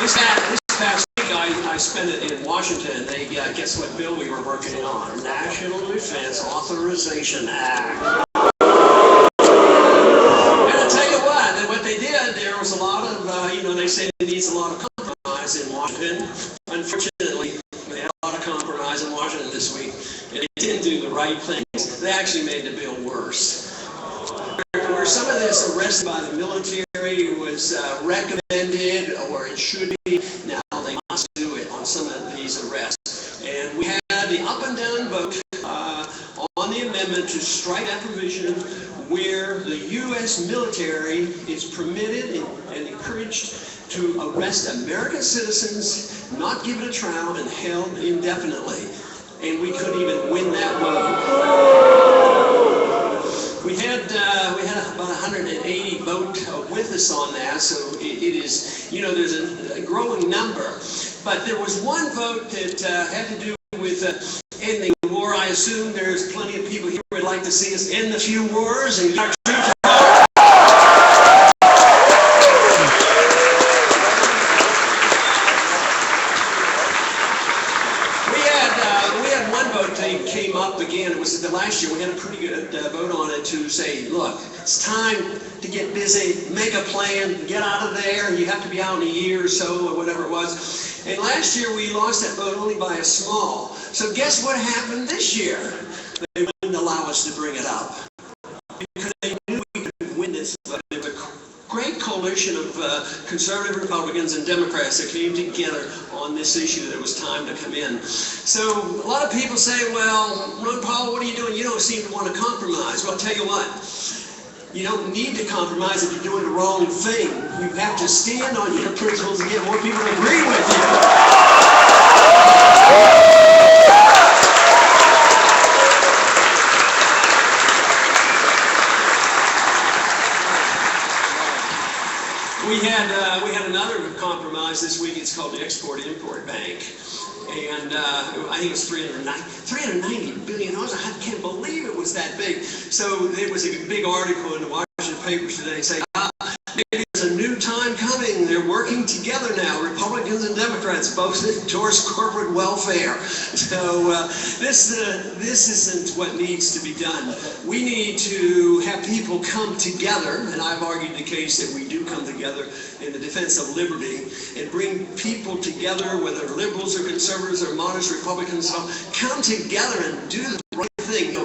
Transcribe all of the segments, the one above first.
This past week, I spent it in Washington. Guess what bill we were working on? National Defense Authorization Act. And I'll tell you what they did, there was a lot of, they say it needs a lot of compromise in Washington. Unfortunately, they had a lot of compromise in Washington this week, and they didn't do the right things. They actually made the bill worse. Where some of this arrested by the military was recommended, or it should be, now they must do it on some of these arrests. And we had the up and down vote on the amendment to strike that provision where the U.S. military is permitted and encouraged to arrest American citizens, not give it a trial, and held indefinitely. And we couldn't even win that vote. We had about 180 vote with us on that, so it is, there's a growing number. But there was one vote that had to do with ending the war. I assume there's plenty of people here who would like to see us end a few wars and get our troops out. We had one vote that came up again. It was the last year. We had a pretty good vote on it to say, look, it's time to get busy, make a plan, get out of there. You have to be out in a year or so, or whatever it was. And last year we lost that vote only by a small. So guess what happened this year? They wouldn't allow us to bring it up because they knew we could win this vote. There was a great coalition of conservative Republicans and Democrats that came together on this issue that it was time to come in. So a lot of people say, well, Ron Paul, what are you doing? You don't seem to want to compromise. Well, I'll tell you what. You don't need to compromise if you're doing the wrong thing. You have to stand on your principles and get more people to agree with you. We had another compromise this week. It's called the Export-Import Bank. And I think it was $390 billion. I can't believe it was that big. So it was a big article in the Washington papers today saying, maybe there's a new time coming. They're working together now, Republicans and Democrats, both endorse corporate welfare. So this isn't what needs to be done. We need to have people come together, and I've argued the case that we do come together in the defense of liberty, and bring people together, whether liberals or conservatives or modest Republicans, come together and do the right thing.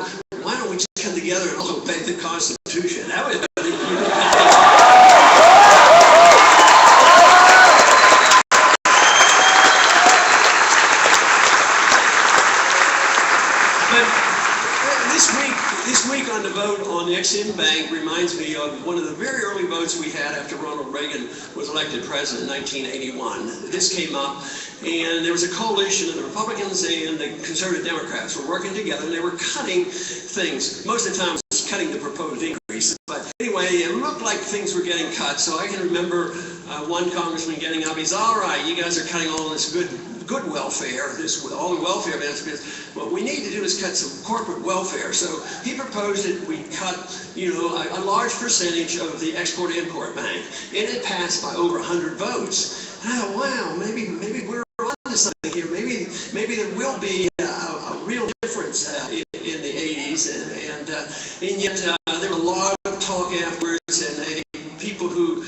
Why don't we just come together and also obey the Constitution? That would This week on the vote on the Ex-Im Bank reminds me of one of the very early votes we had after Ronald Reagan was elected president in 1981. This came up, and there was a coalition of the Republicans and the conservative Democrats were working together, and they were cutting things. Most of the time it was cutting the proposed increases. But anyway, it looked like things were getting cut, so I can remember one congressman getting up. He's, all right, you guys are cutting all this good welfare, all the welfare benefits. What we need to do is cut some corporate welfare. So he proposed that we cut, a large percentage of the Export-Import Bank, and it passed by over 100 votes. And I thought, wow, maybe we're on to something here. Maybe there will be a real difference in the 80s, and yet there were a lot of talk afterwards, and people who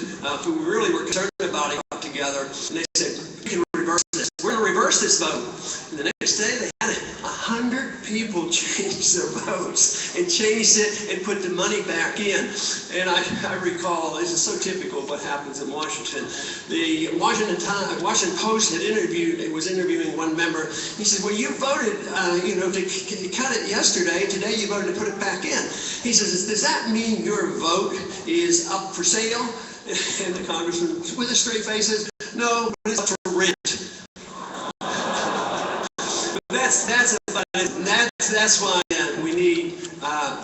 really were concerned about it got together, and they said, we can reverse this. We're going to reverse this vote. And the next day they had it. 100 people changed their votes and changed it and put the money back in. And I recall, this is so typical of what happens in Washington. The Washington Post was interviewing one member. He said, well, you voted, to cut it yesterday. Today you voted to put it back in. He says, does that mean your vote is up for sale? And the congressman, with a straight face, says, no, but it's up for rent. That's why we need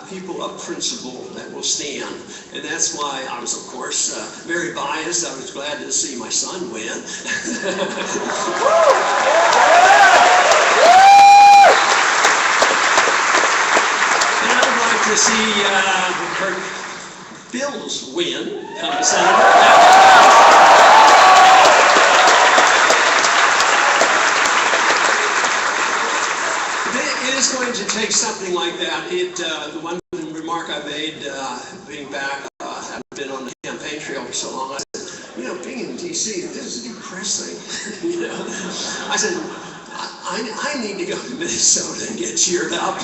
people of principle that will stand, and that's why I was, of course, very biased. I was glad to see my son win. And I would like to see Kirk Bills win, come to Senator. take something like that, the one remark I made, being back, having been on the campaign trail for so long, I said, being in D.C., this is depressing. I said, I need to go to Minnesota and get cheered up.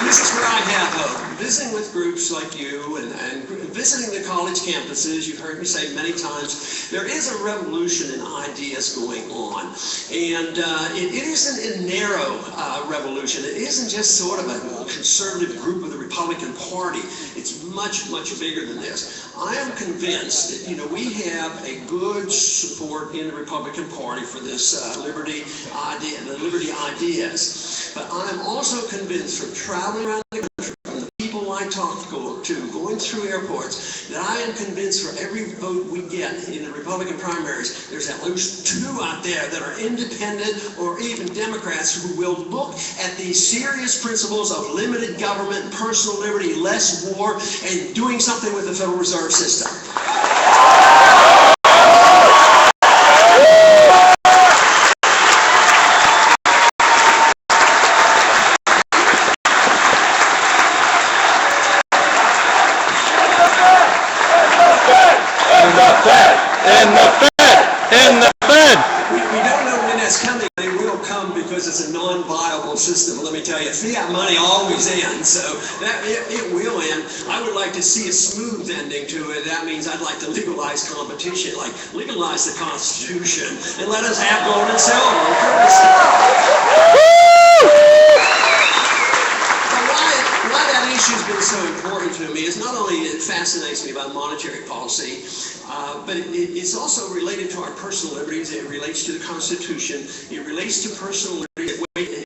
This is where I have hope. Visiting with groups like you and visiting the college campuses, you've heard me say many times, there is a revolution in ideas going on. And it isn't a narrow revolution. It isn't just sort of a conservative group of the Republican Party. It's much, much bigger than this. I am convinced that, we have a good support in the Republican Party for this liberty idea, the liberty ideas. But I'm also convinced from traveling around the country, from the people I talk to, going through airports, that I am convinced for every vote we get in the Republican primaries, there's at least 2 out there that are independent or even Democrats who will look at these serious principles of limited government, personal liberty, less war, and doing something with the Federal Reserve System. We don't know when that's coming. It will come because it's a non-viable system. Let me tell you, fiat money always ends, so it will end. I would like to see a smooth ending to it. That means I'd like to legalize competition, like legalize the Constitution, and let us have gold and silver. Why that issue's been so important to me is not only it fascinates me about monetary policy, but it's also related to our personal liberties. It relates to the Constitution. It relates to personal liberty.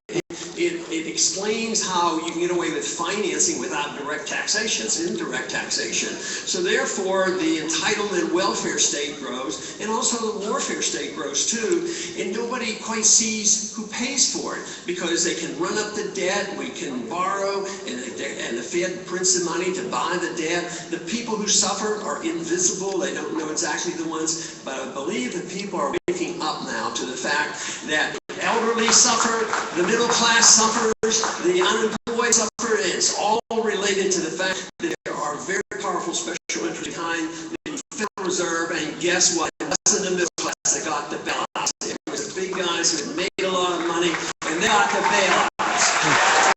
It explains how you can get away with financing without direct taxation. It's indirect taxation. So therefore, the entitlement welfare state grows, and also the warfare state grows too, and nobody quite sees who pays for it, because they can run up the debt, we can borrow, and the Fed prints the money to buy the debt. The people who suffer are invisible. They don't know exactly the ones, but I believe that people are waking up now to the fact that elderly suffer, the middle class suffers, the unemployed suffer, and it's all related to the fact that there are very powerful special interests behind the Federal Reserve, and guess what? It wasn't the middle class that got the bailouts. It was the big guys who had made a lot of money, and they got the bailouts.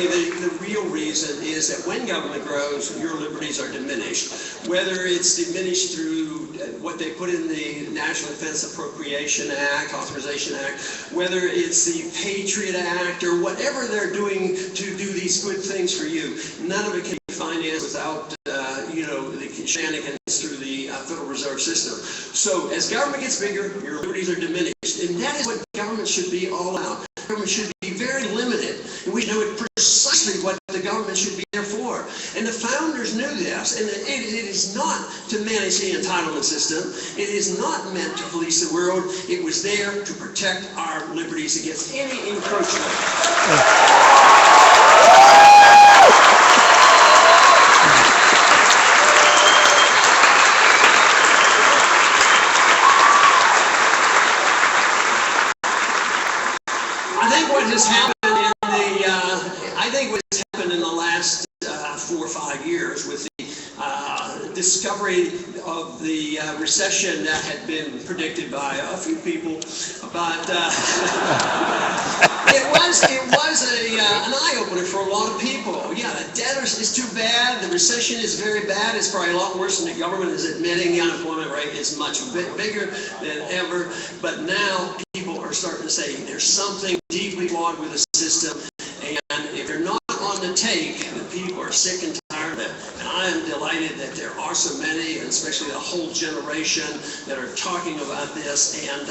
The real reason is that when government grows, your liberties are diminished. Whether it's diminished through what they put in the National Defense Appropriation Act, Authorization Act, whether it's the Patriot Act, or whatever they're doing to do these good things for you, none of it can be financed without the shenanigans through the Federal Reserve System. So as government gets bigger, your liberties are diminished. And that is what government should be all about. Government should be very limited, and we know precisely what the government should be there for. And the founders knew this, and it is not to manage the entitlement system. It is not meant to police the world. It was there to protect our liberties against any encroachment. What's happened in the last 4 or 5 years with the discovery of the recession that had been predicted by a few people, but it was an eye-opener for a lot of people. Yeah, the debt is too bad, the recession is very bad, it's probably a lot worse than the government is admitting. The unemployment rate is much bigger than ever, but now people are starting to say there's something deeply flawed with the system, and if you're not on the take, the people are sick and tired of it. And I am delighted delighted that there are so many, and especially a whole generation that are talking about this. And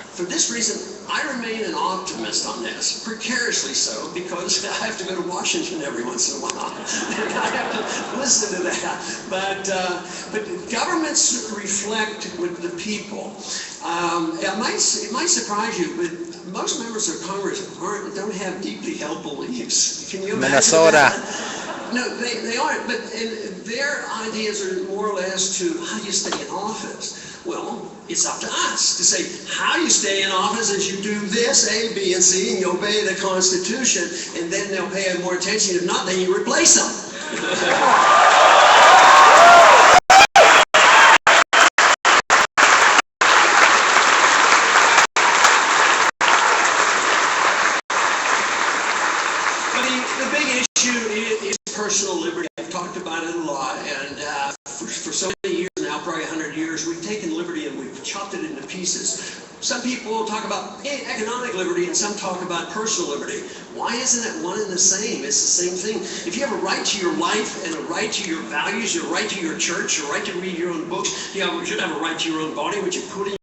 for this reason, I remain an optimist on this, precariously so, because I have to go to Washington every once in a while, and I have to listen to that. But governments reflect with the people. It might surprise you, but most members of Congress don't have deeply held beliefs. Can you imagine Minnesota. that? No, they aren't, but their ideas are more or less to how you stay in office. Well, it's up to us to say how you stay in office is you do this, A, B, and C, and you obey the Constitution, and then they'll pay more attention. If not, then you replace them. The big issue is personal liberty. I've talked about it a lot, and for so many years now, probably 100 years, we've taken liberty and we've chopped it into pieces. Some people talk about economic liberty and some talk about personal liberty. Why isn't it one and the same? It's the same thing. If you have a right to your life and a right to your values, your right to your church, your right to read your own books, you should have a right to your own body, which you put in